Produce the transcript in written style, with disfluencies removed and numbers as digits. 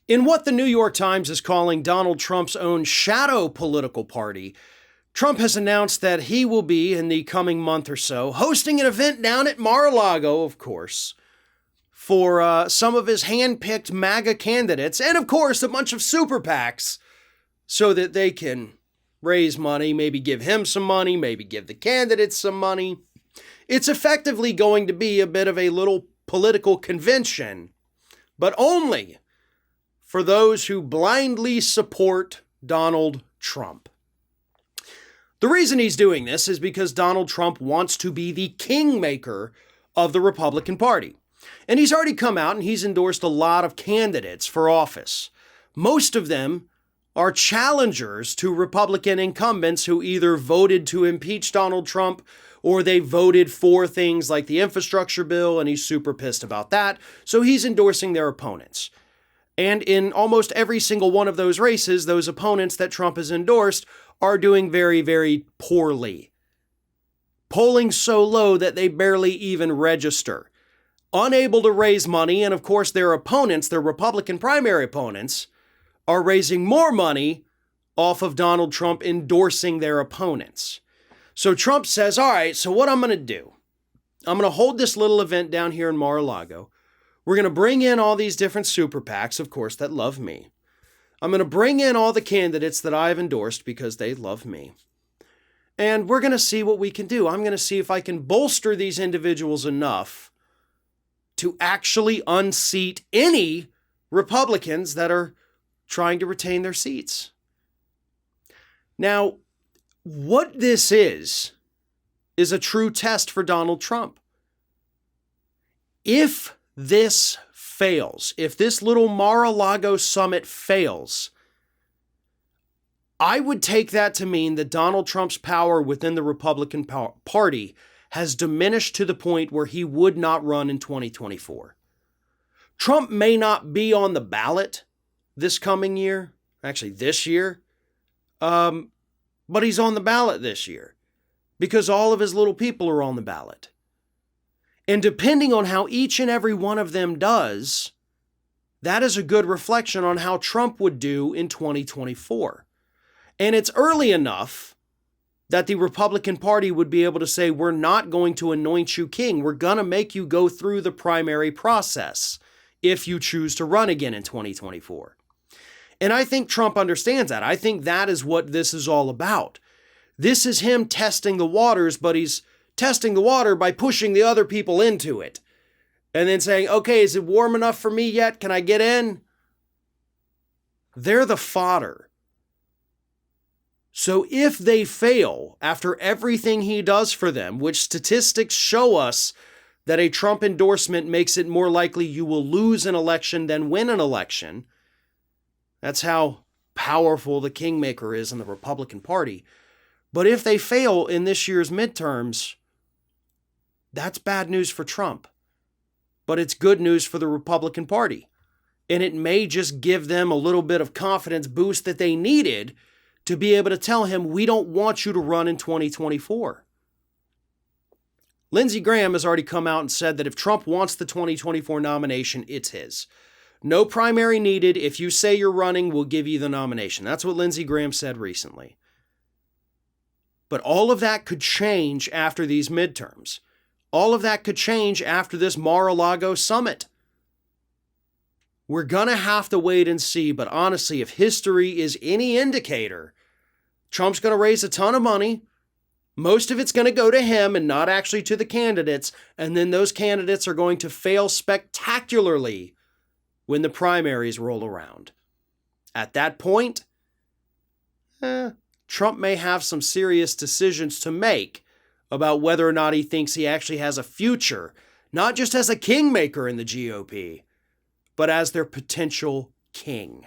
In what the New York Times is calling Donald Trump's own shadow political party, Trump has announced that he will be, in the coming month or so, hosting an event down at Mar-a-Lago, of course, for some of his hand-picked MAGA candidates, and of course a bunch of super PACs, so that they can raise money, maybe give him some money, maybe give the candidates some money. It's effectively going to be a bit of a little political convention, but only for those who blindly support Donald Trump. The reason he's doing this is because Donald Trump wants to be the kingmaker of the Republican Party. And he's already come out and he's endorsed a lot of candidates for office. Most of them are challengers to Republican incumbents who either voted to impeach Donald Trump or they voted for things like the infrastructure bill, and he's super pissed about that. So he's endorsing their opponents. And in almost every single one of those races, those opponents that Trump has endorsed are doing very, very poorly. Polling so low that they barely even register. Unable to raise money, and of course their opponents, their Republican primary opponents, are raising more money off of Donald Trump endorsing their opponents. So Trump says, all right, so what I'm going to do, I'm going to hold this little event down here in Mar-a-Lago. We're going to bring in all these different super PACs, of course, that love me. I'm going to bring in all the candidates that I've endorsed because they love me. And we're going to see what we can do. I'm going to see if I can bolster these individuals enough to actually unseat any Republicans that are trying to retain their seats. Now, what this is a true test for Donald Trump. If this fails, if this little Mar-a-Lago summit fails, I would take that to mean that Donald Trump's power within the Republican Party has diminished to the point where he would not run in 2024. Trump may not be on the ballot this coming year, actually this year, but he's on the ballot this year because all of his little people are on the ballot. And depending on how each and every one of them does, that is a good reflection on how Trump would do in 2024. And it's early enough that the Republican Party would be able to say, we're not going to anoint you king. We're going to make you go through the primary process if you choose to run again in 2024. And I think Trump understands that. I think that is what this is all about. This is him testing the waters, but he's testing the water by pushing the other people into it. And then saying, okay, is it warm enough for me yet? Can I get in? They're the fodder. So if they fail after everything he does for them, which statistics show us that a Trump endorsement makes it more likely you will lose an election than win an election. That's how powerful the kingmaker is in the Republican Party. But if they fail in this year's midterms, that's bad news for Trump. But it's good news for the Republican Party. And it may just give them a little bit of confidence boost that they needed to be able to tell him, we don't want you to run in 2024. Lindsey Graham has already come out and said that if Trump wants the 2024 nomination, it's his. No primary needed. If you say you're running, we'll give you the nomination. That's what Lindsey Graham said recently. But all of that could change after these midterms. All of that could change after this Mar-a-Lago summit. We're going to have to wait and see. But honestly, if history is any indicator, Trump's going to raise a ton of money. Most of it's going to go to him and not actually to the candidates. And then those candidates are going to fail spectacularly when the primaries roll around. At that point, Trump may have some serious decisions to make about whether or not he thinks he actually has a future, not just as a kingmaker in the GOP, but as their potential king.